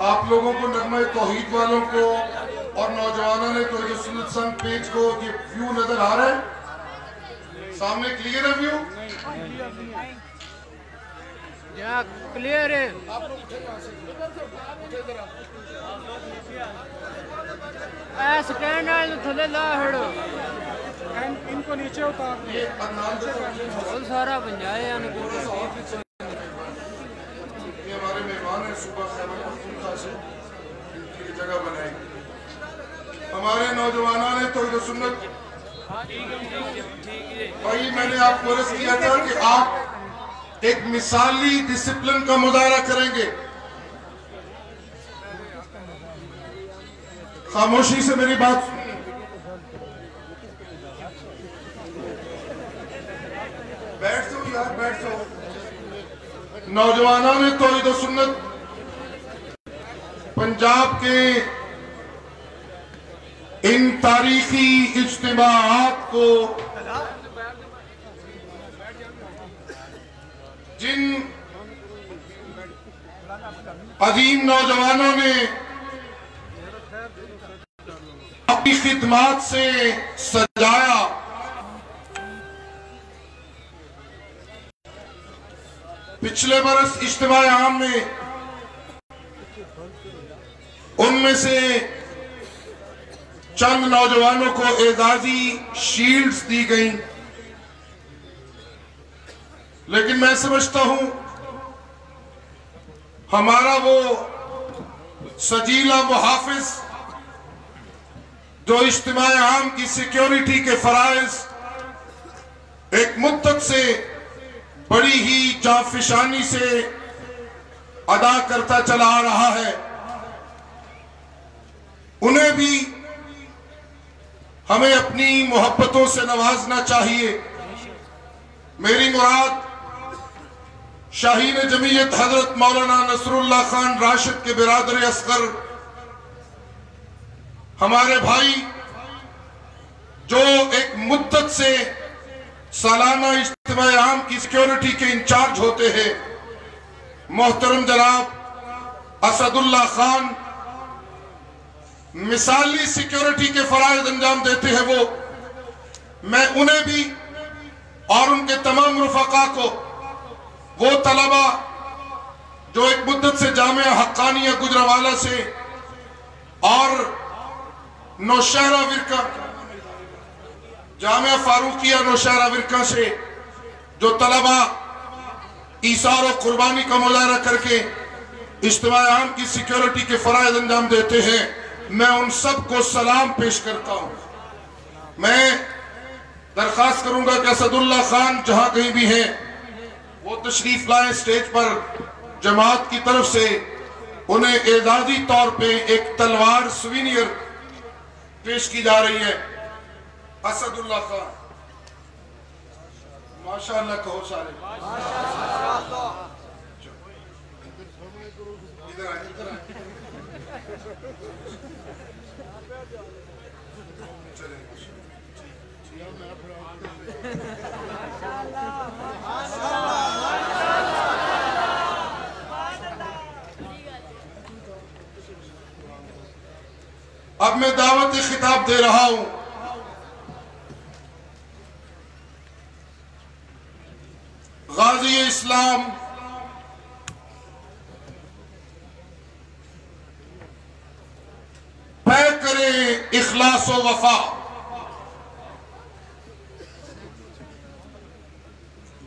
آپ لوگوں کو نغمہ توحید والوں کو اور نوجوانوں نے توحید سنت سنگ پیج کو یہ ویو نظر آ رہا ہے؟ سامنے کلیئر ہے ویو؟ یا کلیئر ہے. اے سٹینڈ آئے تھلے لا ہڑو ان کو نیچے اتار یہ ادنان سے بہت سارا بنجائے ہیں یہ ہمارے مہمان ہیں صوبہ خیبر پختونخوا سے، ان کی یہ جگہ بنائی. ہمارے نوجوانوں نے توحید سنت بھائی میں نے آپ کو عرض کیا تھا کہ آپ ایک مثالی ڈسپلن کا مظاہرہ کریں گے. خاموشی سے میری بات سنیے. بیٹھ جاؤ یار، بیٹھ جاؤ. نوجوانوں نے توحید و سنت پنجاب کے ان تاریخی اجتماعات کو، جن عظیم نوجوانوں نے اپنی خدمات سے سجایا، پچھلے برس اجتماع عام میں ان میں سے چند نوجوانوں کو اعزازی شیلڈز دی گئیں. لیکن میں سمجھتا ہوں ہمارا وہ سجیلا محافظ جو اجتماع عام کی سیکیورٹی کے فرائض ایک مدت سے بڑی ہی جانفشانی سے ادا کرتا چلا آ رہا ہے، انہیں بھی ہمیں اپنی محبتوں سے نوازنا چاہیے. میری مراد شاہین جمعیت حضرت مولانا نصر اللہ خان راشد کے برادر اصغر، ہمارے بھائی جو ایک مدت سے سالانہ اجتماع عام کی سیکیورٹی کے انچارج ہوتے ہیں، محترم جناب اسد اللہ خان مثالی سیکیورٹی کے فرائض انجام دیتے ہیں. میں انہیں بھی اور ان کے تمام رفقا کو، وہ طلبہ جو ایک مدت سے جامعہ حقانیہ گجرانوالہ سے اور نوشہرہ ورکہ جامعہ فاروقیہ نوشہرہ ورکہ سے جو طلبہ ایثار و قربانی کا مظاہرہ کر کے اجتماع عام کی سیکیورٹی کے فرائض انجام دیتے ہیں، میں ان سب کو سلام پیش کرتا ہوں. میں درخواست کروں گا کہ اسد اللہ خان جہاں کہیں بھی ہیں وہ تشریف لائیں اسٹیج پر. جماعت کی طرف سے انہیں اعزازی طور پہ ایک تلوار سوینئر پیش کی جا رہی ہے. اسد اللہ خان ماشاءاللہ کہو سارے. ادھر آئے ادھر آئے. اب میں دعوت خطاب دے رہا ہوں. غازی اسلام پے کرے اخلاص و وفا،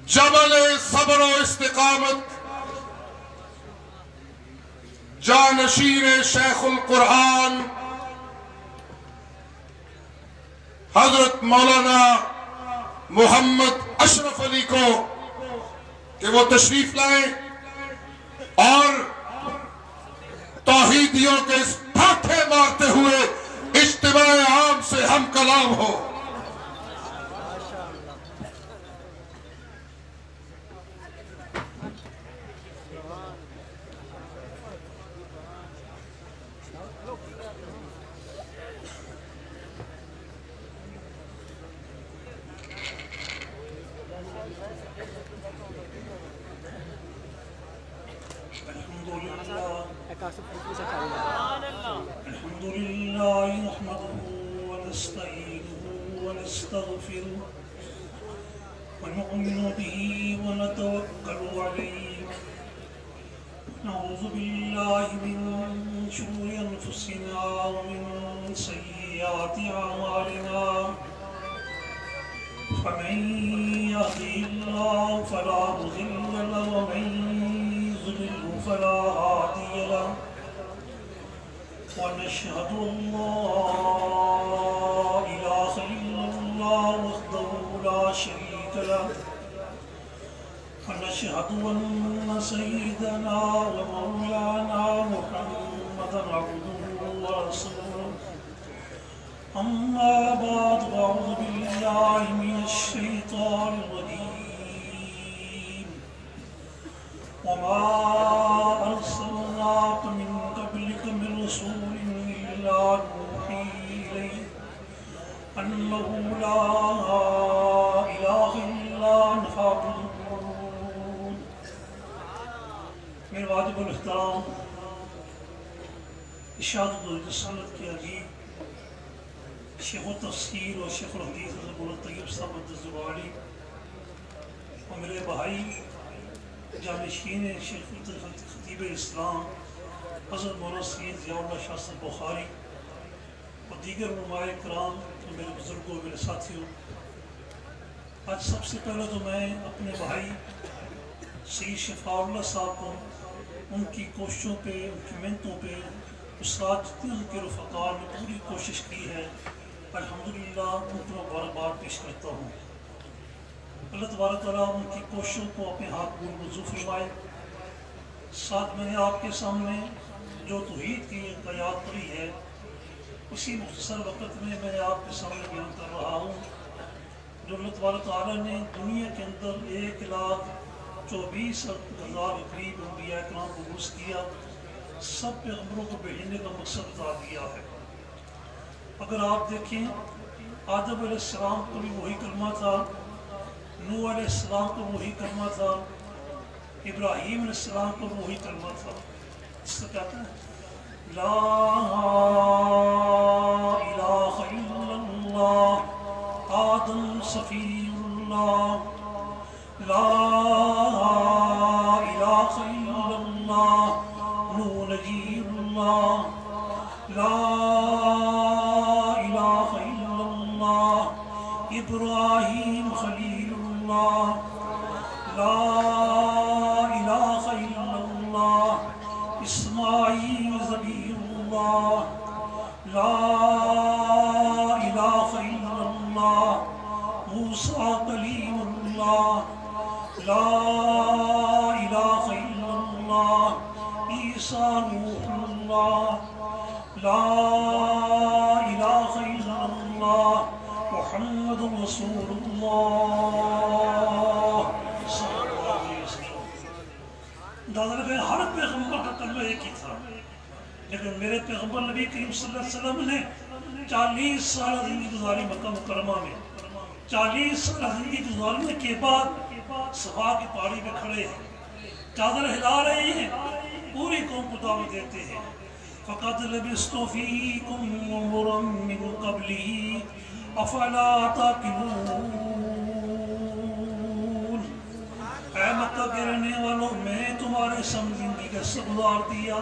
جبل صبر و استقامت، جانشین شیخ القرآن حضرت مولانا محمد اشرف علی کو کہ وہ تشریف لائیں اور توحیدیوں کے اس ٹھاٹھے مارتے ہوئے اجتماع عام سے ہم کلام ہو. الحمد لله نحمده ونستعينه ونستغفره ونؤمن به ونتوكل عليه نعوذ بالله من شرور أنفسنا ومن سيئات أعمالنا فمن يهده الله فلا مضل له ومن يضلل فلا هادي له ونشهد أن لا إله إلا الله وحده لا شريك له ونشهد أن سيدنا ومولانا محمدا عبده ورسوله أما بعد أعوذ بالله من الشيطان الرجيم وما أرسلناك من قبلك من رسول إلا نوحي إليه أنه لا إله إلا أنا فاعبدون. میرے واجب الاحترام اشاعت السنت کے عجیب شیخ التفسیر اور شیخ الحدیث حضرت مولانا طیب صاحب الدزواری اور میرے بھائی جانشین شیخ خطیب اسلام حضرت مولانا سید ضیاء اللہ شاہ صاحب بخاری اور دیگر علماء کرام اور میرے بزرگوں میرے ساتھیوں، آج سب سے پہلے تو میں اپنے بھائی سید شفاء اللہ صاحب کو ان کی کوششوں پہ، ان کی محنتوں پہ، استاد جتنے ان کے رفقار نے پوری کوشش کی ہے، الحمدللہ ان کو مبارکباد پیش کرتا ہوں۔ اللہ تبارک تعالیٰ ان کی کوششوں کو اپنے ہاتھ میں منظور فرمائے۔ ساتھ میں نے آپ کے سامنے جو توحید کی آیات پڑھی ہے، اسی مختصر وقت میں میں آپ کے سامنے بیان کر رہا ہوں جو اللہ تبارک تعالیٰ نے دنیا کے اندر 1,24,000 قریب انبیاء کرام کو مبعوث کیا، سب پیغمبروں کو بھیجنے کا مقصد بتا دیا ہے۔ اگر آپ دیکھیں آدم علیہ السلام کو بھی وہی کلمہ تھا، نوح علیہ السلام کو وہی کلمہ تھا، ابراہیم علیہ السلام کو وہی کلمہ تھا۔ اس سے کہتا ہے لا الہ الا اللہ آدم صفی اللہ، لا الہ الا اللہ نوح نجی اللہ، لا الہ الا اللہ ابراہیم خلیل اللہ، لا الہ الا اللہ اسماعیل ذبیح اللہ، لا الہ الا اللہ موسیٰ کلیم اللہ، لا الہ الا اللہ عیسیٰ روح اللہ، لا الہ الا اللہ محمد رسول اللہ صلی اللہ علیہ وسلم۔ دادا نے ہر پیغمبر کا کلمہ ایک ہی تھا، لیکن میرے پیغمبر نبی کریم صلی اللہ علیہ وسلم نے 40 سال زندگی گزاری مکہ مکرمہ میں۔ 40 سال زندگی گزارنے کے بعد صفا کی پہاڑی پہ کھڑے ہیں، چادر ہلا رہے ہیں، پوری قوم کو دعوت دیتے ہیں۔ فَقَدْ لَبِثْتُ فِيكُمْ عُمُرًا مِّن قَبْلِهِ أَفَلَا تَعْقِلُونَ۔ اے مکہ کے رہنے والوں، میں تمہارے سامنے زندگی کا حصہ گزار دیا،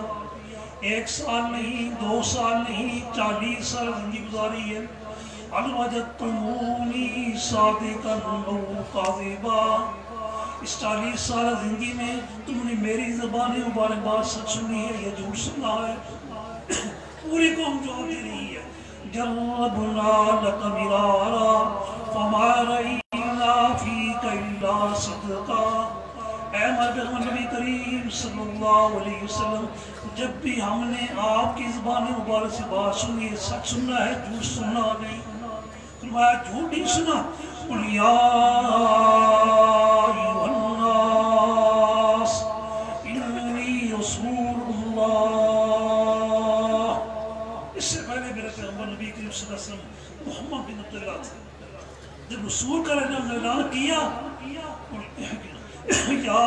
1 سال نہیں، 2 سال نہیں، 40 سال زندگی گزاری ہے۔ هَلْ وَجَدتُّمُونِي صَادِقًا أَوْ كَاذِبًا۔ اس 40 سال زندگی میں تم نے میری زبان مبارک بات سچ سنی ہے یا جھوٹ سنا ہے؟ پوری قوم جواب دے رہی ہے جربنا لک مرارا فما رأینا فیک الا صدقا۔ اے پیغمبر نبی کریم صلی اللہ علیہ وسلم، جب بھی ہم نے آپ کی زبان مبارک سے بات سنی ہے، سچ سننا ہے، جھوٹ سننا نہیں۔ فرمایا جھوٹ نہیں سنا۔ قل یا ایھا الناس انی رسول اللہ۔ اس سے پہلے میرے پیغمبر نبی کریم صلی اللہ علیہ وسلم محمد بن عبداللہ تھے۔ جب رسول کا اعلان کیا، یا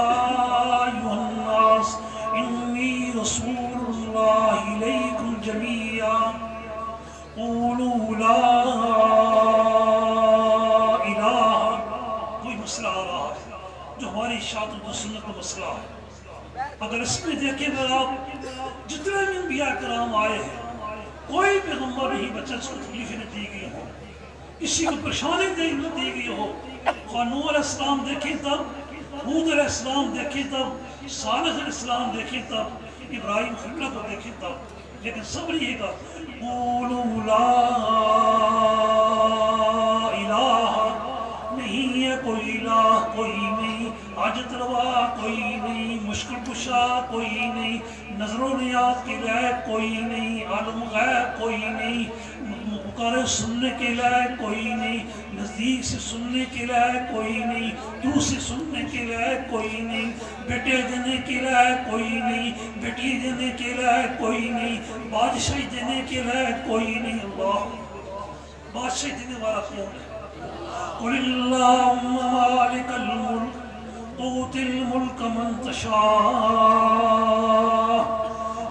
ایھا الناس انی رسول اللہ الله إليكم جميعا قولوا لا إله. کوئی مسئلہ آ رہا ہے جو ہماری اشاعت و سنت کا مسئلہ ہے. اگر اس میں دیکھیں اگر آپ جتنے بھی انبیاء کرام آئے ہیں کوئی پیغمبر نہیں بچہ اس کو تکلیف نہ دی گئی ہو، کسی کو پریشانی نہ دی گئی ہو. نوح علیہ السلام دیکھیں تب، ہود علیہ السلام دیکھیں تب، صالح علیہ السلام دیکھیں تب، ابراہیم خلیل اللہ کو دیکھیں تب. لیکن سب رہیے گا قولوا لا الہ، نہیں ہے کوئی الہ، کوئی نہیں، حاجت روا کوئی نہیں، مشکل کشا کوئی نہیں، نظر و نیاز کے لائق کوئی نہیں، عالم غیب کوئی نہیں، پکارے سننے کے لائق کوئی نہیں، نزدیک سے سننے کے لائق کوئی نہیں، دور سے سننے کے لائق کوئی نہیں، بیٹے دینے کے لائق کوئی نہیں، بیٹی دینے کے لائق کوئی نہیں، بادشاہی دینے کے لائق کوئی نہیں. اللہ بادشاہی دینے والا کون ہے؟ قل اللہم مالک الملک تؤتی الملک من تشاء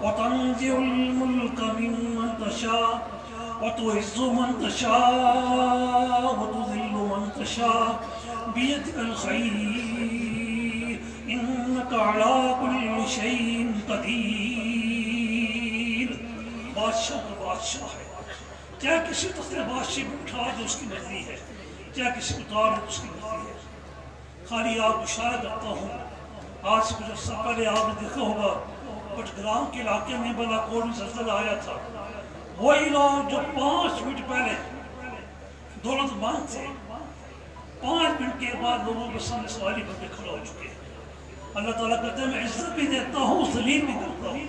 وتنزع الملک ممن تشاء وتعز من تشاء وتذل من تشاء بيدك الخير إنك على كل شيء قدير. بادشاہ کا بادشاہ ہے، کیا کسی تخت بادشاہی میں اٹھا جو اس کی مرضی ہے، کیا کسی کو اتار جو اس کی مرضی ہے. خالی آپ اشارہ کرتا ہوں، آج سے کچھ عرصہ پہلے آپ نے دیکھا ہوگا پٹگرام کے علاقے میں بالاکوٹ میں زلزلہ آیا تھا. وہی لوگ جو 5 منٹ پہلے دولت مند تھے 5 منٹ کے بعد لوگوں کے سامنے سوالی بندے کھڑا ہو چکے ہیں. اللہ تعالیٰ کہتے ہیں میں عزت بھی دیتا ہوں، ذلیل بھی کرتا ہوں.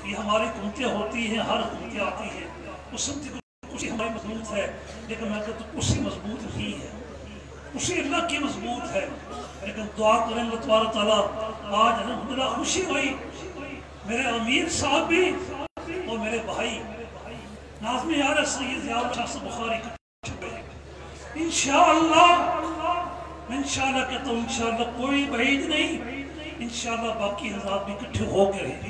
یہ ہماری حکومتیں ہوتی ہیں، ہر حکومتیں آتی ہیں، اس سمت کی کچھ ہماری مضبوط ہے، لیکن میں کہتا ہوں اسی مضبوط نہیں ہے، اسی اللہ کی مضبوط ہے. لیکن دعا کریں اللہ تبارک تعالیٰ. آج الحمدللہ خوشی ہوئی، میرے امیر صاحب بھی اور میرے بھائی ناظم یار سید ضیاء اللہ صاحب بخاری کا انشاءاللہ کہتا ہوں انشاءاللہ کوئی بعید نہیں، انشاءاللہ باقی حضرات بھی اکٹھے ہو کے رہیں گے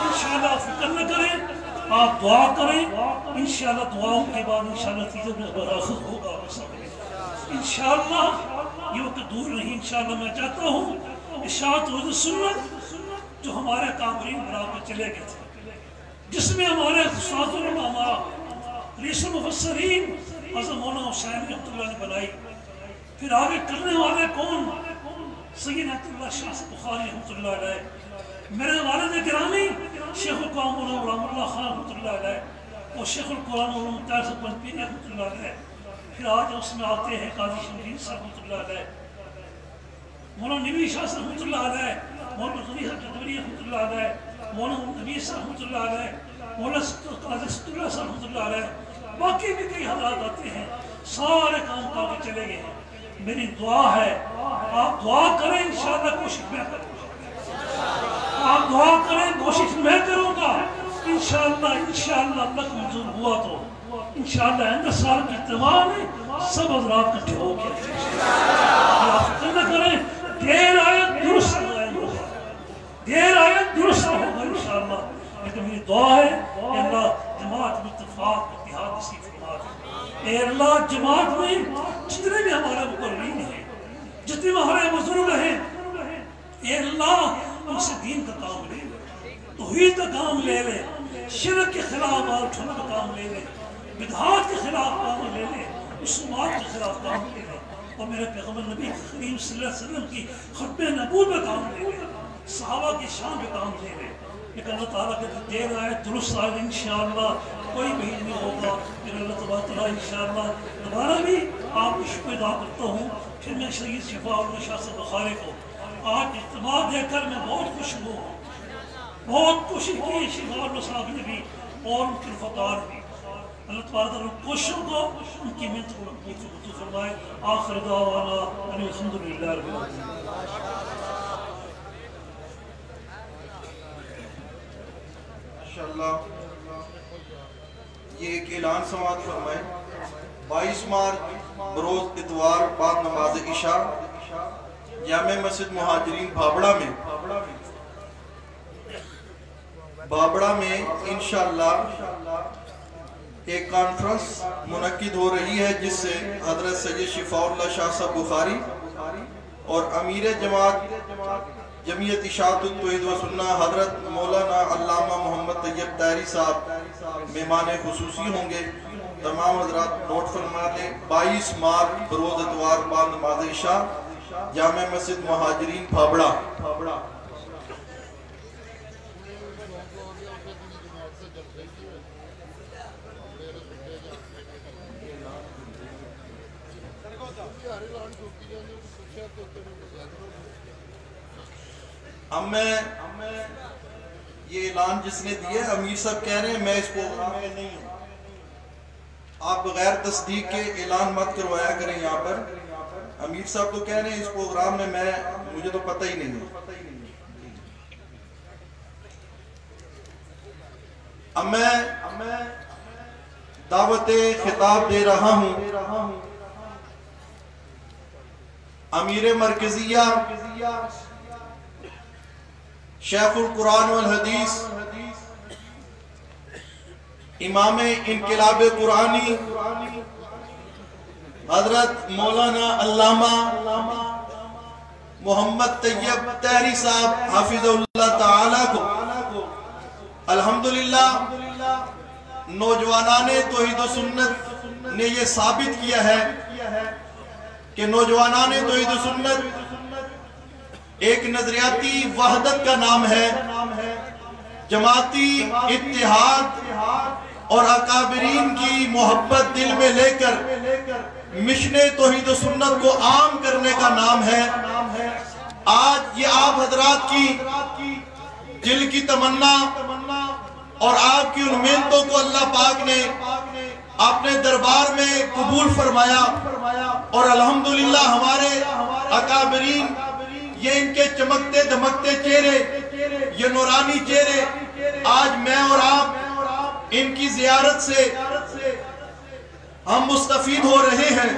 انشاءاللہ. فکر نہ کریں، آپ دعا کریں، انشاءاللہ دعاؤں کے بعد انشاءاللہ چیزوں میں براخت ہوگا انشاءاللہ. یہ وقت دور نہیں، انشاءاللہ میں چاہتا ہوں اشاعت و سنت جو ہمارے کامرین بنا کے چلے گئے تھے، جس میں ہمارے استاد العلماء رئیس المفسرین حضرت مولانا حسین رحمۃ اللہ نے بنائی. پھر آگے کرنے والے کون؟ سید عبد اللہ شاہ بخاری رحمۃ اللہ علیہ، میرے والد گرامی شیخ القرآن مولانا غلام اللہ خان رحمۃ اللہ علیہ اور شیخ القرآن مولانا مختار صاحب بنپیر رحمۃ اللہ علیہ. پھر آج اس میں آتے ہیں قاضی شمشیر صاحب رحمۃ اللہ علیہ، مولانا نبی شاہ رحمۃ اللہ علیہ، مولانا غنی صاحب جدوری رحمۃ اللہ علیہ، مولانا نبی صاحب رحمۃ اللہ علیہ، مولانا قاضی ست اللہ صاحب رحمۃ اللہ علیہ. باقی بھی کئی حضرات آتے ہیں، سارے کام کر کے چلے گئے ہیں. میری دعا ہے آپ دعا کریں، انشاءاللہ کوشش میں کروں گا. آپ دعا کریں، کوشش میں کروں گا انشاءاللہ. اللہ تک منظور ہوا تو انشاءاللہ آئندہ سال کی اجتماع میں سب حضرات اکٹھے ہو گئے. آپ فکر نہ کریں، دیر آیت درست ہوگا، دیر آیت درست ہوگا انشاءاللہ. لیکن میری دعا ہے کہ اللہ جماعت میں اتفاق اتحاد نصیب فرما دے. اے اللہ جماعت میں جتنے بھی ہمارے مقررین ہیں، جتنے بھی ہمارے بزرگ ہیں، اے اللہ ان سے دین کا کام لے لے، توحید کا کام لے لے، شرک کے خلاف آواز اٹھانے کا کام لے لے، بدعات کے خلاف کام لے لے، رسومات کے خلاف کام لے لے، اور میرے پیغمبر نبی کریم صلی اللہ علیہ وسلم کی ختم نبوت میں کام لے لے، صحابہ کی شان پہ کام لے لے. لیکن اللہ تعالیٰ کے دیر آئے درست آئے انشاءاللہ کوئی بعید نہیں ہوگا. پھر اللہ تعالیٰ انشاءاللہ دوبارہ بھی آپ کو شکر ادا کرتا ہوں. پھر میں شہید شفا اللہ شاہ صاحب بخاری کو آج اجتماع دیکھ کر میں بہت خوش ہوں، بہت کوشش کی شفا اللہ صاحب نے بھی اور ان کے رفقار بھی. اللہ تعالیٰ ان کوششوں کو ان کی محنت کو مقبول فرمائے. آخر دعوانا ان الحمدللہ رب العالمین. ماشاءاللہ یہ ایک اعلان سماعت فرمائے. 22 مارچ بروز اتوار بعد نماز عشاء جامع مسجد مہاجرین بھابڑا میں بابڑا میں انشاءاللہ ایک کانفرنس منعقد ہو رہی ہے جس سے حضرت سید شفاء اللہ شاہ صاحب بخاری اور امیر جمعیت اشاعت التوحید و سنہ حضرت مولانا علامہ محمد طیب طاہری صاحب مہمان خصوصی ہوں گے. تمام حضرات نوٹ فرما لیں. 22 مارچ بروز اتوار بعد نماز عشاء جامع مسجد مہاجرین بھابڑا. اب میں یہ اعلان جس نے دیا ہے امیر صاحب کہہ رہے ہیں میں اس پروگرام میں نہیں ہوں. آپ بغیر تصدیق کے اعلان مت کروایا کریں یہاں پر. امیر صاحب تو کہہ رہے ہیں اس پروگرام میں مجھے تو پتہ ہی نہیں ہے. اب میں دعوت خطاب دے رہا ہوں امیر مرکزیہ شیخ القرآن والحدیث امام انقلاب قرآنی حضرت مولانا علامہ محمد طیب طاہری صاحب حافظ اللہ تعالیٰ کو الحمدللہ نوجوانان توحید و سنت نے یہ ثابت کیا ہے کہ نوجوانان توحید و سنت ایک نظریاتی وحدت کا نام ہے. جماعتی اتحاد اور اکابرین کی محبت دل میں لے کر مشن توحید و سنت کو عام کرنے کا نام ہے. آج یہ آپ حضرات کی دل کی تمنا اور آپ کی ان محنتوں کو اللہ پاک نے اپنے دربار میں قبول فرمایا اور الحمدللہ ہمارے اکابرین یہ ان کے چمکتے دھمکتے چہرے یہ نورانی چہرے آج میں اور آپ ان کی زیارت سے ہم مستفید ہو رہے ہیں.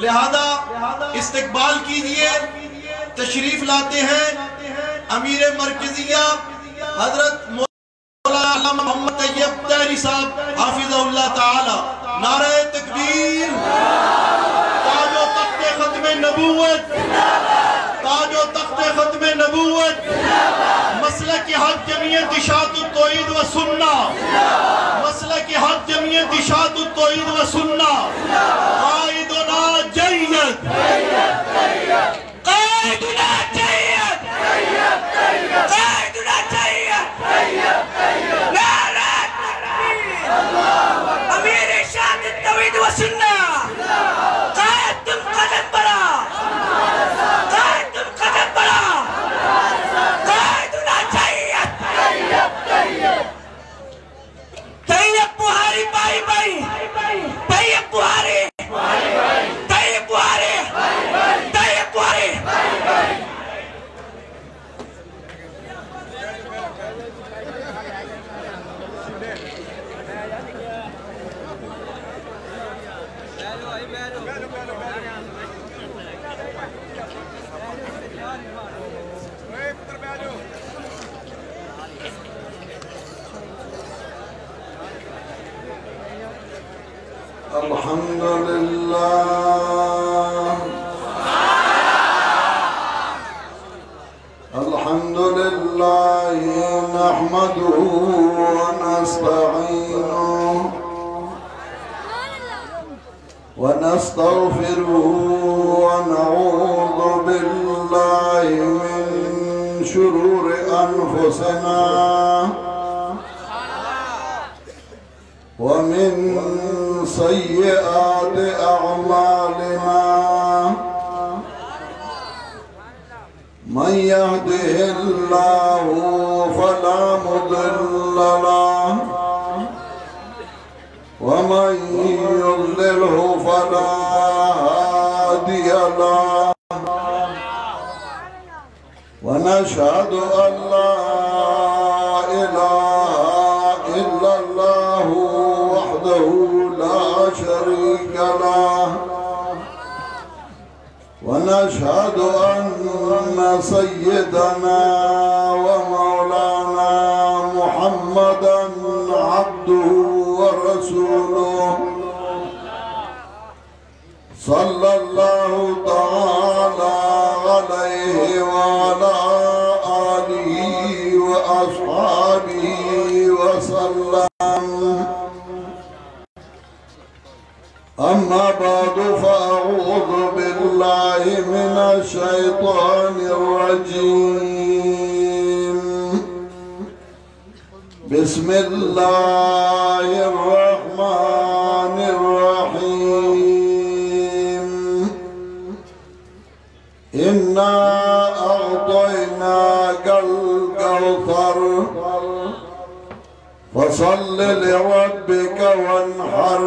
لہذا استقبال کیجئے. تشریف لاتے ہیں امیر مرکزیہ حضرت مولانا علامہ محمد طیب طاہری صاحب حافظ اللہ تعالی. نعرہ تکبیر. تاج و تخت ختم نبوت. تاج و تخت ختم نبوت. مسلک حق جمعیت اشاعت التوحید و سنہ. مسلک حق جمعیت اشاعت التوحید و سنہ. قائدنا جید. قائدنا جید. قائدنا جید. نعرہ تکبیر. امیر اشاعت التوحید و سنہ. قائد تم قدم بڑھا. طیب بخاری بھائی بھائی. طیب بخاری. طیب بخاری. طیب بخاری. الحمدللہ الحمدللہ نحمده ونستعینه ونستغفره ونعوذ باللہ من شرور انفسنا ومن سيئات أعمالنا من يهده الله فلا مضل له ومن يضلله فلا هادي له ونشهد أن لا إله إلا الله وحده لا شريك له ونشهد أن سيدنا ومولانا محمد صلى الله تعالى عليه وعلى آله وأصحابه وسلم. أما بعد فأعوذ بالله من الشيطان الرجيم. بسم الله الرحمن الرحيم. إنا أعطيناك الكوثر فصل لربك وانحر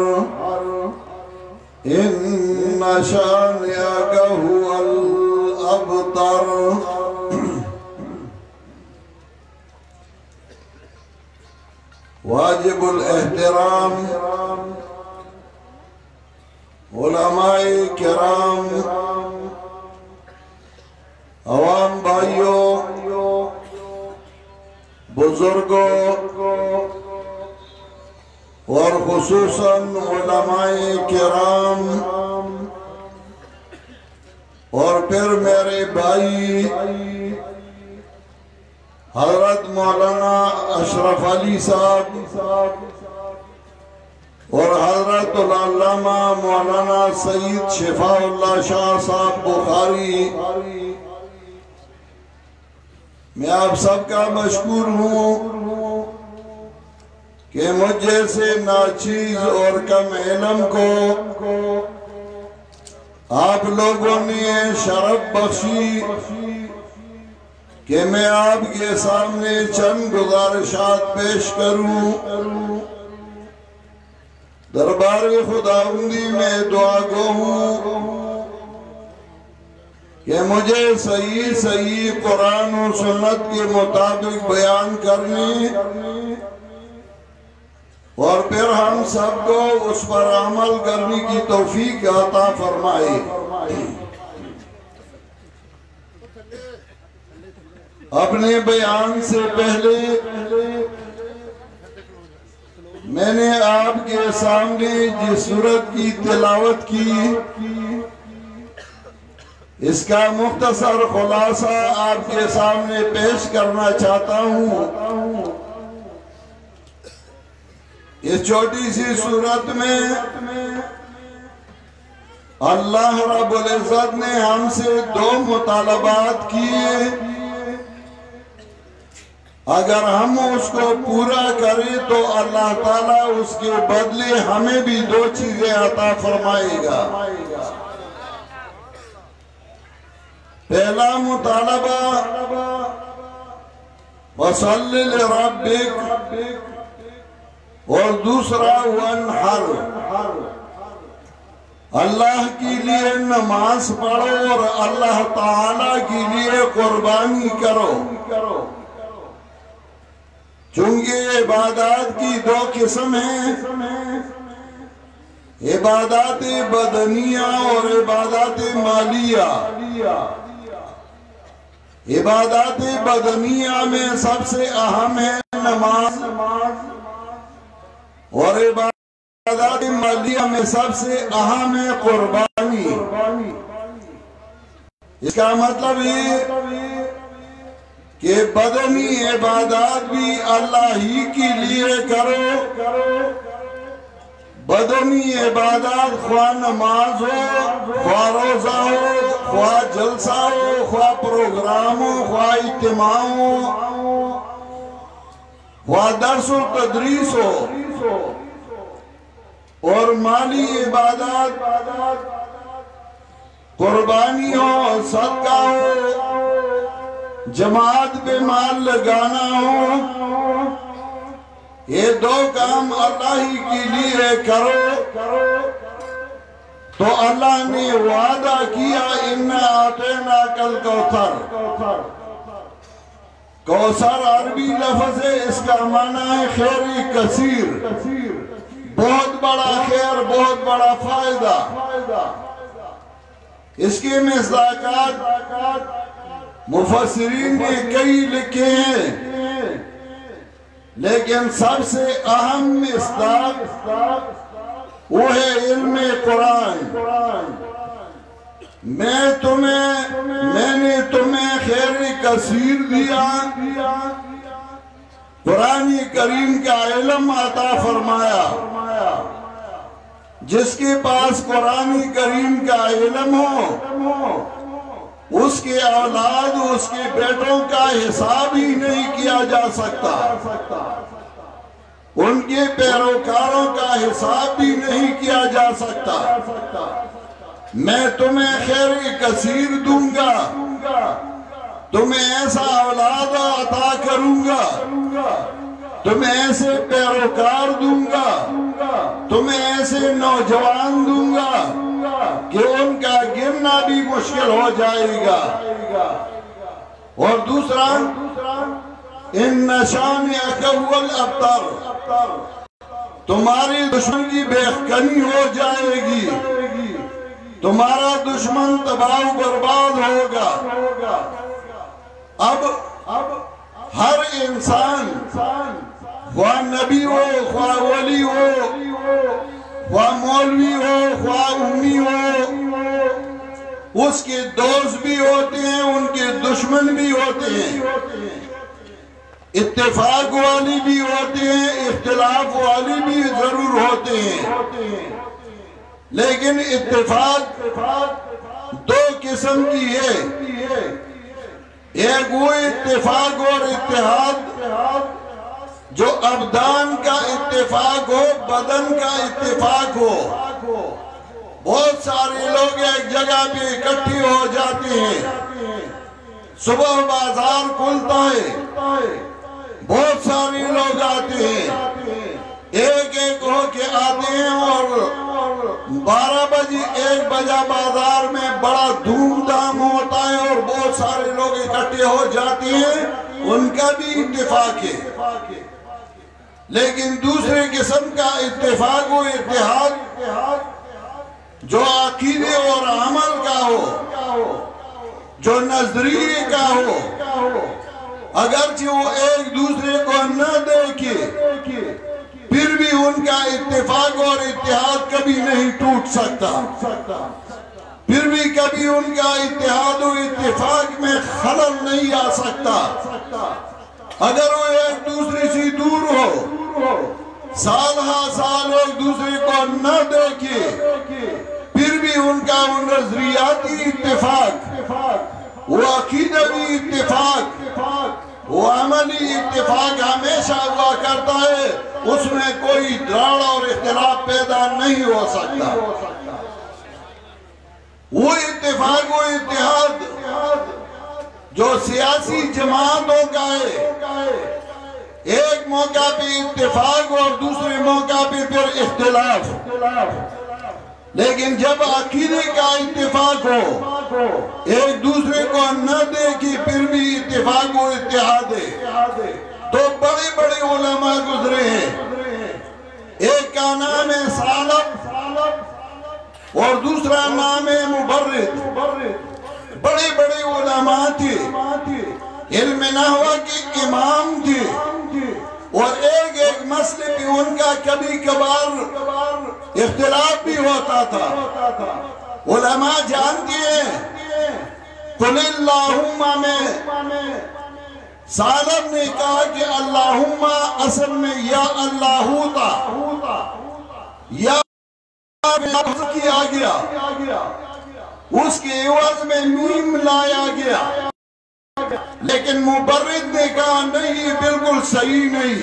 إن شانئك هو الأبتر. واجب الاحترام علماء کرام، عوام بھائیوں، بزرگوں اور خصوصاً علماء کرام، اور پھر میرے بھائی حضرت مولانا اشرف علی صاحب اور حضرت العلامہ مولانا سید شفاء اللہ شاہ صاحب بخاری، میں آپ سب کا مشکور ہوں کہ مجھ جیسے ناچیز اور کم علم کو آپ لوگوں نے شرف بخشی کہ میں آپ کے سامنے چند گزارشات پیش کروں. دربار خداوندی میں دعا گو ہوں کہ مجھے صحیح قرآن و سنت کے مطابق بیان کرنے اور پھر ہم سب کو اس پر عمل کرنے کی توفیق عطا فرمائے. اپنے بیان سے پہلے میں نے آپ کے سامنے جس سورت کی تلاوت کی اس کا مختصر خلاصہ آپ کے سامنے پیش کرنا چاہتا ہوں. اس چھوٹی سی سورت میں اللہ رب العزت نے ہم سے دو مطالبات کیے. اگر ہم اس کو پورا کریں تو اللہ تعالیٰ اس کے بدلے ہمیں بھی دو چیزیں عطا فرمائے گا. پہلا مطالبہ وَصَلِّ لِرَبِّكَ اور دوسرا وَانْحَرْ، اللہ کے لیے نماز پڑھو اور اللہ تعالیٰ کے لیے قربانی کرو. چونکہ عبادات کی دو قسم ہیں، عبادات بدنیہ اور عبادات مالیہ. عبادات بدنیہ میں سب سے اہم ہے نماز، اور عبادات مالیہ میں سب سے اہم ہے قربانی. اس کا مطلب یہ کہ بدنی عبادات بھی اللہ ہی کے لیے کرو. بدنی عبادات خواہ نماز ہو، خواہ روزہ ہو، خواہ جلسہ ہو، خواہ پروگرام ہو، خواہ اجتماع ہو، خواہ درس و تدریس ہو. اور مالی عبادات قربانی ہو، صدقہ ہو، جماعت پہ مال لگانا ہو، یہ دو کام اللہ ہی کے لیے کرو تو اللہ نے وعدہ کیا اِنَّا أَعْطَيْنَاكَ الْكَوْثَرَ. کوثر عربی لفظ ہے، اس کا معنی ہے خیر کثیر، بہت بڑا خیر، بہت بڑا فائدہ. اس کے مصداقات مفسرین نے کئی لکھے ہیں، لیکن سب سے اہم مصداق وہ ہے علم قرآن. میں نے تمہیں خیر کثیر دیا، قرآن کریم کا علم عطا فرمایا۔ جس کے پاس قرآن کریم کا علم ہو اس کے اولاد، اس کے بیٹوں کا حساب ہی نہیں کیا جا سکتا، ان کے پیروکاروں کا حساب بھی نہیں کیا جا سکتا۔ میں تمہیں خیر کثیر دوں گا، تمہیں ایسا اولاد عطا کروں گا، تمہیں ایسے پیروکار دوں گا، تمہیں ایسے نوجوان دوں گا کہ ان کا گرنا بھی مشکل ہو جائے گا۔ اور دوسرا، ان شانئک هو الابتر، تمہاری دشمن کی بےخکنی ہو جائے گی، تمہارا دشمن تباہ و برباد ہوگا۔ اب ہر انسان، خواہ نبی ہو، خواہ ولی ہو، خواہ مولوی ہو، خواہ امی ہو، اس کے دوست بھی ہوتے ہیں، ان کے دشمن بھی ہوتے ہیں، اتفاق والی بھی ہوتے ہیں، اختلاف والی بھی ضرور ہوتے ہیں، لیکن اتفاق دو قسم کی ہے۔ ایک وہ اتفاق اور اتحاد جو ابدان کا اتفاق ہو، بدن کا اتفاق ہو، بہت سارے لوگ ایک جگہ پہ اکٹھے ہو جاتے ہیں، صبح بازار کھلتا ہے، بہت سارے لوگ آتے ہیں، ایک ایک ہو کے آتے ہیں، اور 12 بجے 1 بجے بازار میں بڑا دھوم دھام ہوتا ہے اور بہت سارے لوگ اکٹھے ہو جاتے ہیں، ان کا بھی اتفاق ہے۔ لیکن دوسرے قسم کا اتفاق و اتحاد جو عقیدے اور عمل کا ہو، جو نظریے کا ہو، اگرچہ وہ ایک دوسرے کو نہ دیکھے پھر بھی ان کا اتفاق اور اتحاد کبھی نہیں ٹوٹ سکتا، پھر بھی کبھی ان کا اتحاد و اتفاق میں خلل نہیں آ سکتا۔ اگر وہ ایک دوسرے سے دور ہو، سال ہا سال ایک دوسرے کو نہ دیکھے، پھر بھی ان کا وہ نظریاتی اتفاق، وہ عقیدوی اتفاق، وہ عملی اتفاق ہمیشہ ہوا کرتا ہے، اس میں کوئی دراڑ اور اختلاف پیدا نہیں ہو سکتا۔ وہ اتفاق و اتحاد جو سیاسی جماعتوں کا ہے، ایک موقع پہ اتفاق اور دوسرے موقع پہ پھر اختلاف، لیکن جب عقیدے کا اتفاق ہو، ایک دوسرے کو نہ دیکھی پھر بھی اتفاق و اتحاد ہے، تو بڑے بڑے علماء گزرے ہیں، ایک کا نام ہے سالب اور دوسرا نام ہے مبرد، بڑے بڑے علماء تھے، علم نحو کے امام تھے، اور ایک ایک مسئلے پہ ان کا کبھی کبھار اختلاف بھی ہوتا تھا۔ علماء جانتے ہیں، قل اللہم میں سالب نے کہا کہ اللہم اصل میں یا اللہ تھا، یا کیا گیا، اس کے عوض میں میم لایا گیا، لیکن مبرد نے کہا نہیں یہ بالکل صحیح نہیں،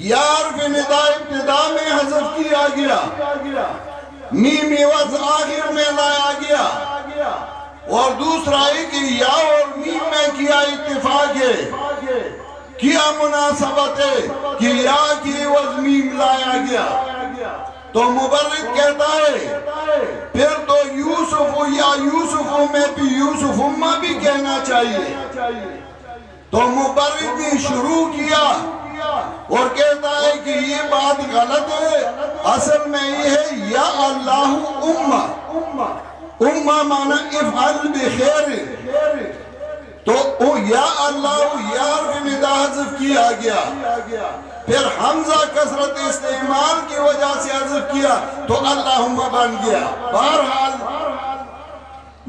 یا حرف ندا ابتدا میں حذف کیا گیا، میم عوض آخر میں لایا گیا، اور دوسرا ہے کہ یا اور میم میں کیا اتفاق ہے، کیا مناسبت ہے کہ یا کی عوض میم لایا گیا، تو مبرد کہتا ہے پھر تو یوسف یا یوسف میں بھی یوسفما بھی کہنا چاہیے، تو مبرد نے شروع کیا اور کہتا ہے کہ یہ بات غلط ہے، اصل میں یہ ہے یا اللہ امہ معنی افعل بخیر، تو یا اللہ یا حرف ندا حذف کیا گیا، پھر حمزہ کثرت استعمال کی وجہ سے حذف کیا تو اللہم بن گیا۔ بہرحال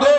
2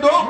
2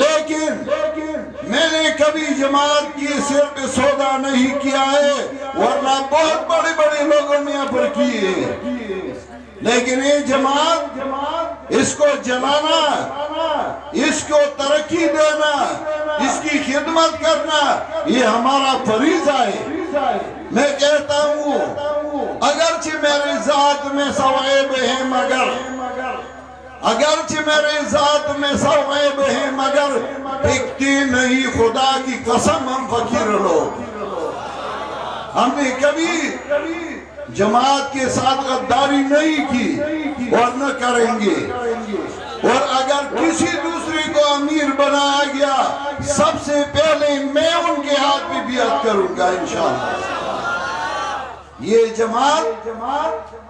لیکن میں نے کبھی جماعت کی سر پہ سودا نہیں کیا ہے، ورنہ بہت بڑے بڑے لوگوں نے یہاں پر کیے، لیکن یہ جماعت اس کو جلانا، اس کو ترقی دینا، اس کی خدمت کرنا، یہ ہمارا فریضہ ہے۔ میں کہتا ہوں اگرچہ میرے ذات میں سو عیب ہیں مگر بکتی نہیں خدا کی قسم ہم فقیر لوگ۔ ہم نے کبھی جماعت کے ساتھ غداری نہیں کی اور نہ کریں گے، اور اگر کسی دوسری کو امیر بنایا گیا سب سے پہلے میں ان کے ہاتھ پہ بیعت کروں گا انشاءاللہ۔ یہ جماعت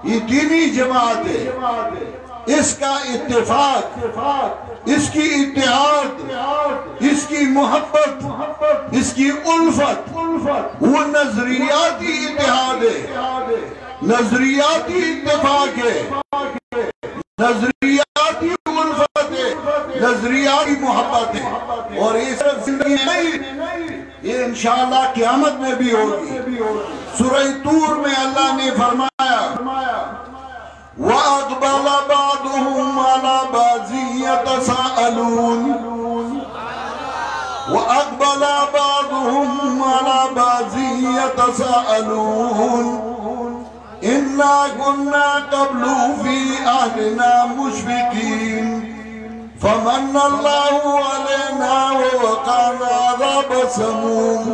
یہ دینی جماعت ہے، اس کا اتفاق، اس کی اتحاد، اس کی محبت، اس کی الفت، وہ نظریاتی اتحاد ہے، نظریاتی اتفاق ہے، نظریاتی الفت ہے، نظریاتی محبت ہے، اور یہ صرف زندگی نہیں، یہ انشاءاللہ قیامت میں بھی ہوگی۔ سورہ طور میں اللہ نے فرمایا وَأَقْبَلَ بَعْضُهُمْ عَلَى بَعْضٍ يَتَسَاءَلُونَ وَأَقْبَلَ بَعْضُهُمْ عَلَى بَعْضٍ يَتَسَاءَلُونَ إِنَّا كُنَّا قَبْلُ فِي أَهْلِنَا مُشْفِقِينَ فَمَنَّ اللَّهُ عَلَيْنَا وَوَقَانَا عَذَابَ السَّمُومِ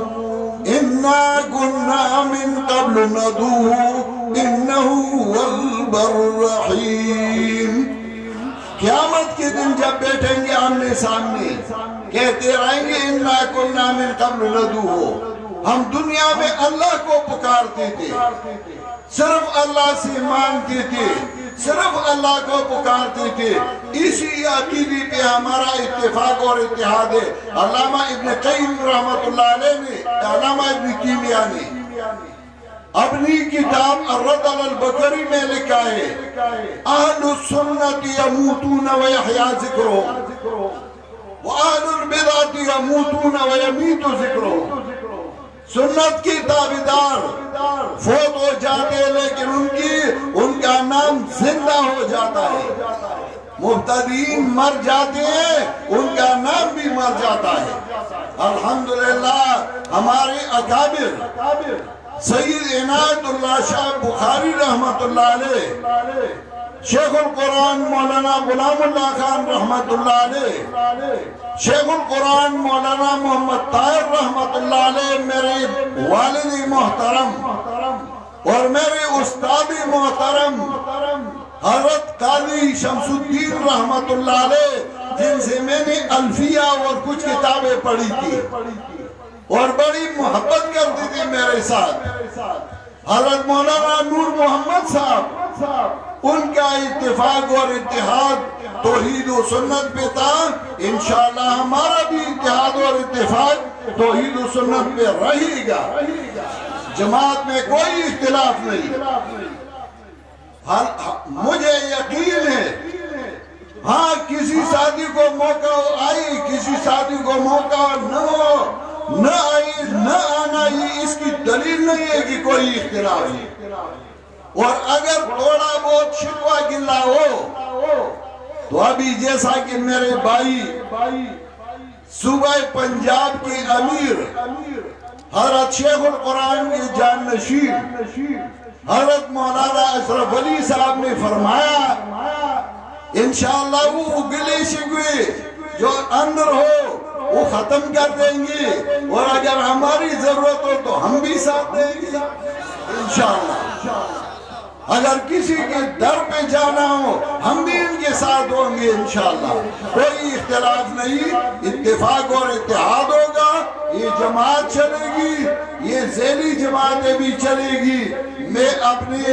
إِنَّا كُنَّا مِن قَبْلُ نَدْعُوهُ إِنَّهُ هُوَ الْبَرُّ الرَّحِيمُ۔ قیامت کے دن جب بیٹھیں گے آمنے سامنے کہتے رہیں گے إِنَّا كُنَّا مِن قَبْلُ نَدْعُوهُ، ہم دنیا میں اللہ کو پکارتے تھے، صرف اللہ سے مانگتے تھے، صرف اللہ کو پکارتے تھے، اسی عقیدے پہ ہمارا اتفاق اور اتحاد ہے۔ علامہ ابن قیم رحمت اللہ علیہ نے، علامہ ابن تیمیہ نے اپنی کتاب الرد علی البکری میں لکھا ہے اہل السنت یموتون ویحیا ذکرہم واہل البدعۃ یموتون ویمیت ذکرہم۔ سنت کی تابعدار فوت ہو جاتے لیکن ان کا نام زندہ ہو جاتا ہے، مبتدئین مر جاتے ہیں ان کا نام بھی مر جاتا ہے۔ الحمدللہ ہمارے اکابر سید عنایت اللہ شاہ بخاری رحمت اللہ علیہ، شیخ القرآن مولانا غلام اللہ خان رحمت اللہ علیہ، شیخ القرآن مولانا محمد طاہر رحمت اللہ علیہ، میرے والد محترم اور میرے استاد محترم حضرت قاضی شمس الدین رحمت اللہ علیہ، جن سے میں نے الفیہ اور کچھ کتابیں پڑھی تھی اور بڑی محبت کرتی تھی میرے ساتھ، حضرت مولانا نور محمد صاحب، ان کا اتفاق اور اتحاد توحید و سنت پہ تھا۔ انشاءاللہ ہمارا بھی اتحاد اور اتفاق توحید و سنت پہ رہے گا، جماعت میں کوئی اختلاف نہیں۔ مجھے یقین ہے ہاں کسی ساتھی کو موقع آئی، کسی ساتھی کو موقع نہ آئی، نہ آنا، یہ اس کی دلیل نہیں ہے کہ کوئی اختلاف ہے، اور اگر تھوڑا بہت شکوہ گلا ہو تو ابھی جیسا کہ میرے بھائی صوبہ پنجاب کے امیر حضرت شیخ القرآن کے جانشین حضرت مولانا اشرف علی صاحب نے فرمایا انشاءاللہ وہ گلے شکوے جو اندر ہو وہ ختم کر دیں گے، اور اگر ہماری ضرورت ہو تو ہم بھی ساتھ دیں گے انشاءاللہ۔ اگر کسی کے در پہ جانا ہو ہم بھی ان کے ساتھ ہوں گے انشاءاللہ، کوئی اختلاف نہیں، اتفاق اور اتحاد ہوگا، یہ جماعت چلے گی، یہ ذیلی جماعتیں بھی چلے گی۔ میں اپنے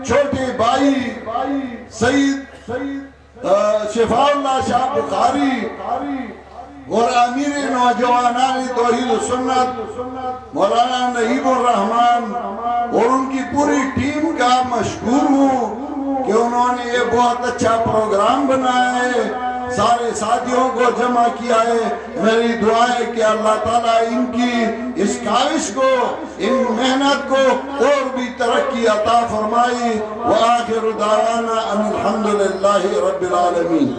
چھوٹے بھائی سید شفاء اللہ شاہ بخاری اور امیر نوجوانان توحید و سنت مولانا نعیم الرحمن اور ان کی پوری ٹیم کا مشکور ہوں کہ انہوں نے یہ بہت اچھا پروگرام بنایا ہے، سارے ساتھیوں کو جمع کیا ہے. میری دعا ہے کہ اللہ تعالیٰ ان کی اس کاوش کو، ان محنت کو اور بھی ترقی عطا فرمائی. وآخر دعوانا ان الحمدللہ رب العالمین.